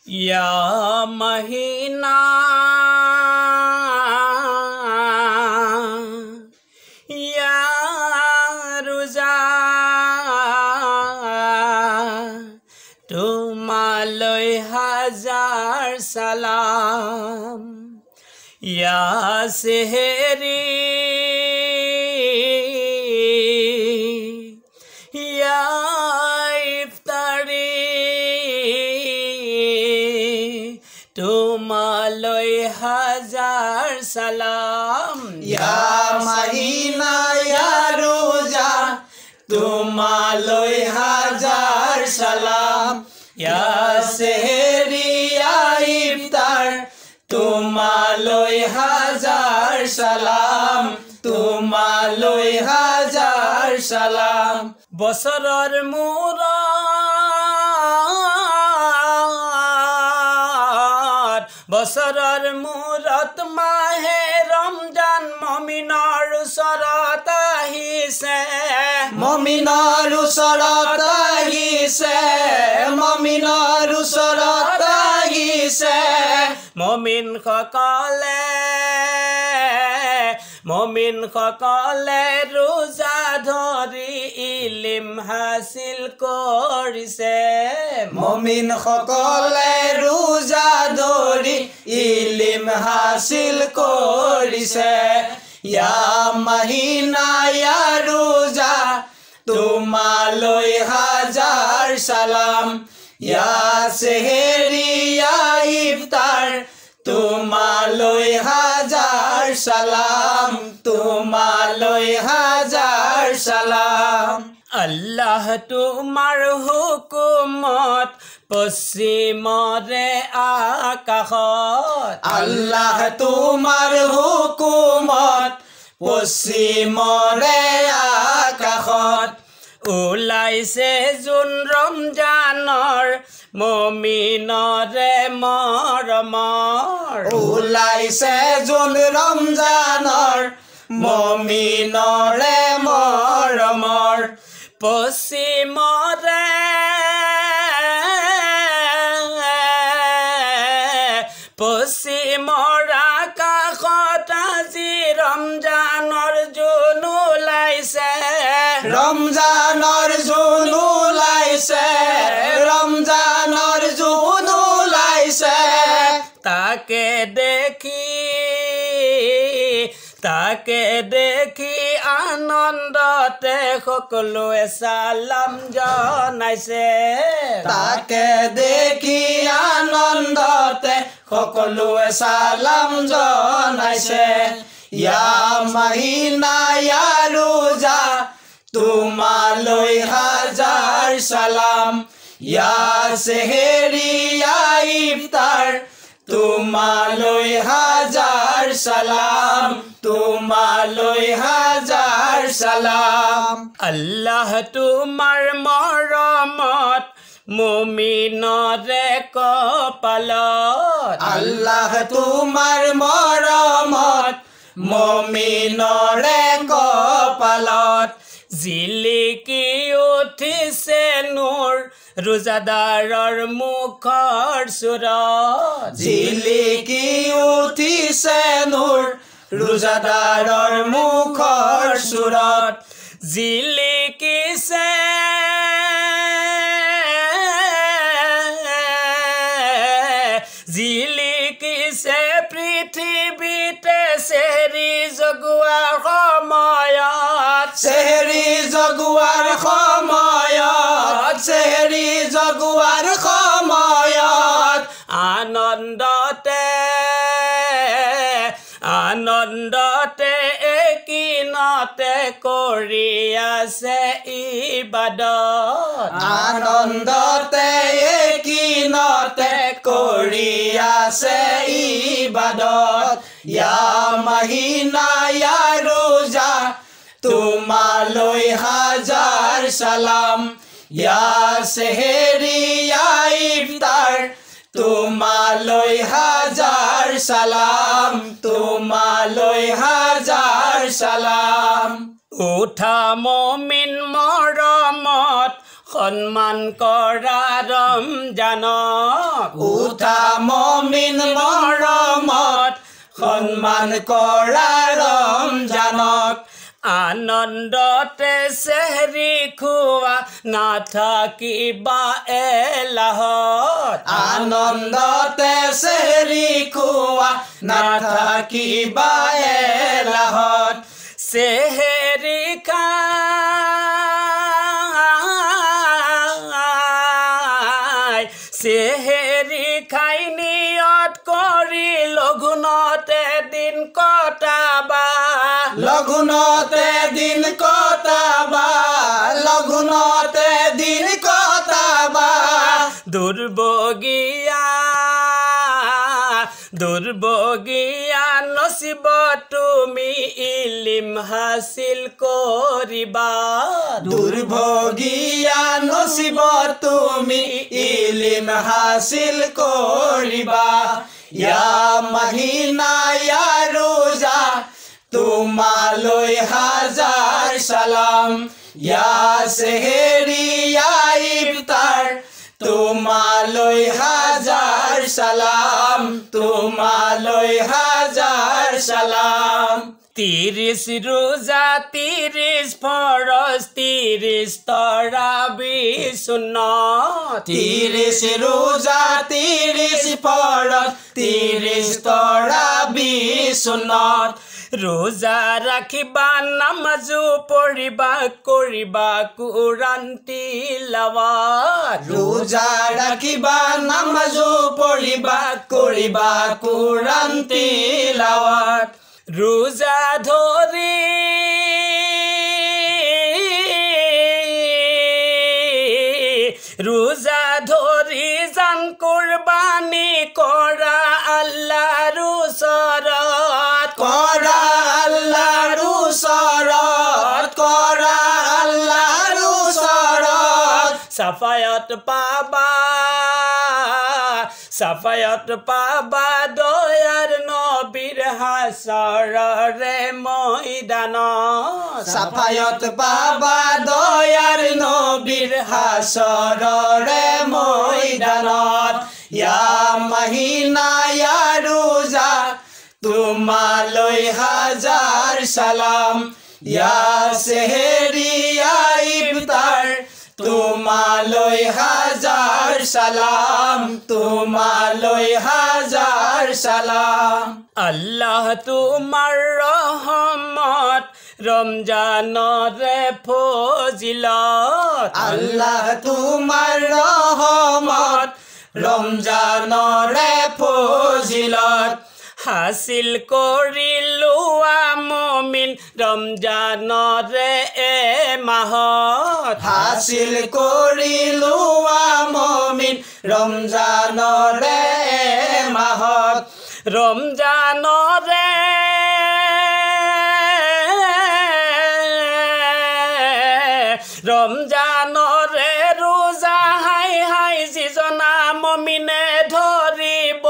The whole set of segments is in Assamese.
या महीना या रोजा তোমালৈ হাজাৰ সালাম या সেহেৰি या ইফতাৰি তোমালৈ হাজাৰ সালাম या महीना या रोजा तुम्हालोय हजार सलाम या सेहरी या इफ्तार तुम्हालोय हजार सलाम तुम्हालोय हजार सलाम বছৰৰ মূৰত মাহে ৰমজান মমিনৰ ওচৰত আহিছে মমিনৰ ওচৰত আহিছে মমিনৰ ওচৰত আহিছে মমিন সকলে ৰোজা ধৰি ইলম হাসিল কৰিছে মমিন সকলে ৰোজা ধৰি ইলম হাসিল কৰিছে या महीना या रोजा तुम्हालोय हजार सलाम या सेहरी या इफ्तार तुम्हालोय हजार सलाम तुम्हालोय हजार सलाम আল্লাহ তোমাৰ হুকুমত পশ্চিমৰে আকাশত আল্লাহ তোমাৰ হুকুমত পশ্চিমৰে আকাশত ওলাইছে জোন ৰমজানৰ মমিনৰে মৰমৰ ওলাইছে জোন ৰমজানৰ মমিনৰে মৰমৰ পশ্চিমৰে আকাশত আজি ৰমজানৰ জোন ওলাইছে ৰমজানৰ জোন ওলাইছে ৰমজানৰ জোন ওলাইছে তাকে দেখি আনন্দতে সকলোৱে সালাম জনাইছে তাকে দেখি আনন্দতে সকলোৱে সালাম জনাইছে या महीना या रोजा तुम्हालोय हजार सलाम या सेहरी या इफ्तार तुम्हालोय हजार सलाम तुम्हालोय हजार सलाम আল্লাহ তোমাৰ মৰমত মুমিনৰে কপালত আল্লাহ তোমাৰ মৰমত মুমিনৰে কপালত জিলিকি উঠিছে নূৰ ৰোজাদাৰৰ মুখৰ চুৰত জিলিকি উঠিছে নূৰ ৰোজাদাৰৰ মুখৰ চুৰত জিলিকিছে পৃথিৱীতে চেহৰি জগোৱাৰ সময়ত চেহৰি জগোৱাৰ সময়ত চেহৰি জগোৱাৰ সময়ত আনন্দতে একিনতে কৰি আছে ইবাদত আনন্দতে একিনতে কৰি আছে ইবাদত या महीना या रोजा तुम्हालोय हजार सलाम या सेहरी या इफ्तार तुम्हालोय हजार सलाम तुम्हालोय हजार सलाम उठा मुमिन मरमत সন্মান কৰা ৰমজানক উঠা মমিন মৰমত সন্মান কৰা ৰমজানক আনন্দতে চেহৰি খোৱা নাথাকিবা এলাহত আনন্দতে চেহৰি খোৱা নাথাকিবা এলাহত চেহৰি খাই নিয়ত কৰি লঘুনতে দিন কটাবা লঘুনতে দিন কটাবা লঘুনতে দিন কটাবা দুৰ্ভগীয়া নচিব তুমি ইলিম হাসিল কৰিবা দুৰ্ভগীয়া নচিব তুমি ইলিম হাসিল কৰিবা ইয়া মহিনা ইয়া ৰোজা তোমালৈ হাজাৰ সালাম ইয়া সেহেৰি ইয়া ইফতাৰ তোমালৈ হাজাৰ সালাম তোমালৈ হাজাৰ সালাম 30 ৰোজা 30 ফৰজ 30 তৰাবি সুন্নত 30 ৰোজা 30 ফৰজ 30 তৰাবি সুন্নত ৰোজা ৰাখিবা নামাজো পঢ়িবা কৰিবা কুৰান তিলাৱাত ৰোজা ৰাখিবা নামাজো পঢ়িবা কৰিবা কুৰান তিলাৱাত ৰোজা ধৰি জান কুৰবানী কৰা আল্লাহৰ ওচৰত কৰা আল্লাহৰ ওচৰত কৰা আল্লাহৰ ওচৰত সাফায়ত পাবা দয়াৰ নবীৰ হাছৰৰে ময়দানত সাফায়ত পাবা দয়াৰ নবীৰ হাছৰৰে ময়দানত ইয়া মহিনা ইয়া ৰোজা তোমালৈ হাজাৰ সালাম ইয়া সেহেৰি ইয়া ইফতাৰ তোমালৈ হাজাৰ সালাম তোমালৈ হাজাৰ সালাম আল্লাহ তোমাৰ ৰহমত ৰমজানৰে ফজিলত আল্লাহ তোমাৰ ৰহমত ৰমজানৰে ফজিলত হাসিল কৰি লোৱা মুমিন ৰমজানৰে মাহত হাসিল কৰি লোৱা মুমিন ৰমজানৰে মাহত ৰমজানৰে ৰোজা হাই যিজনা মমিনে ধৰিব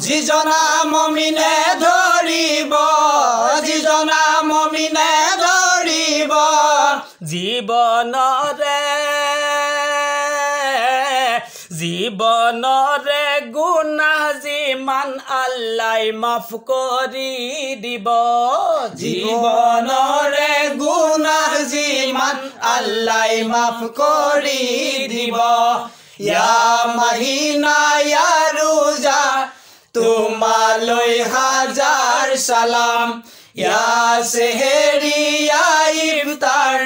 যিজনা মমিনে ধৰিব যিজনা মমিনে ধৰিব জীৱনৰে গুনাহ যিমান আল্লাই মাফ কৰি দিব জীৱনৰে গুনাহ যিমান আল্লাই মাফ কৰি দিব ইয়া মহিনা ইয়া ৰোজা তোমালৈ হাজাৰ সালাম ইয়া সেহেৰি ইয়া ইফতাৰ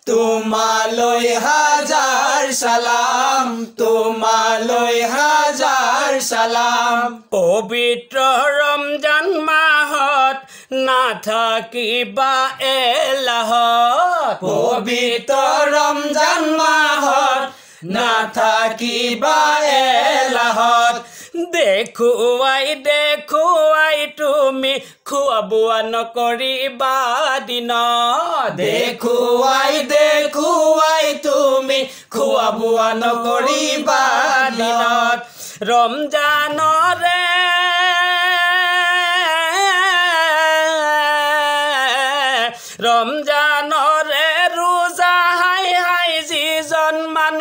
তোমালৈ হাজাৰ সালাম তোমালৈ হাজাৰ সালাম পবিত্ৰ ৰমজান মাহত নাথাকিবা এলাহত পবিত্ৰ ৰমজান মাহত নাথাকিবা এলাহত দেখুৱাই তুমি খোৱা বোৱা নকৰিবা দিনত দেখুৱাই তুমি খোৱা বোৱা নকৰিবা দিনত ৰমজানৰে ৰোজা হাই যিজন মান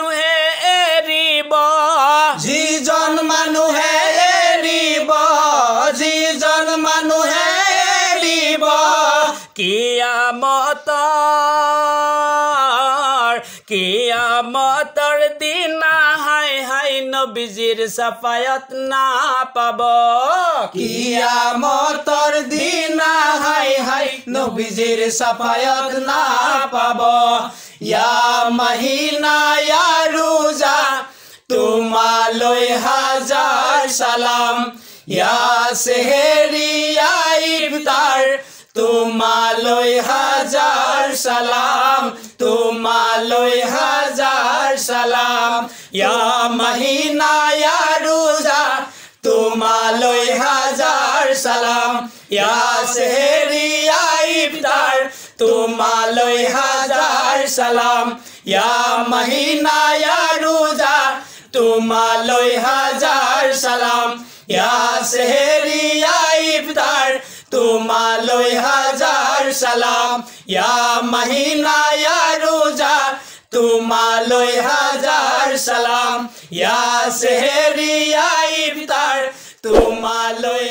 কিয়ামতৰ দিনা হাই হাই নবীজিৰ সাফায়ত না পাব কিয়ামতৰ দিনা হাই হাই নবীজিৰ সাফায়ত না পাব ইয়া মহিনা ইয়া ৰোজা তোমালৈ হাজাৰ সালাম ইয়া সেহেৰি ইয়া ইফতাৰ তোমালৈ হাজাৰ সালাম তোমালৈ হাজাৰ সালাম ইয়া মহিনা ইয়া ৰোজা তোমালৈ হাজাৰ সালাম ইয়া সেহেৰি ইয়া ইফতাৰ তোমালৈ হাজাৰ সালাম ইয়া মহিনা ইয়া ৰোজা তোমালৈ হাজাৰ সালাম ইয়া সেহেৰি ইয়া ইফতাৰ তোমালৈ হাজাৰ সালাম ইয়া মহিনা ইয়া ৰোজা তোমালৈ হাজাৰ সালাম ইয়া সেহেৰি ইয়া ইফতাৰ তোমালৈ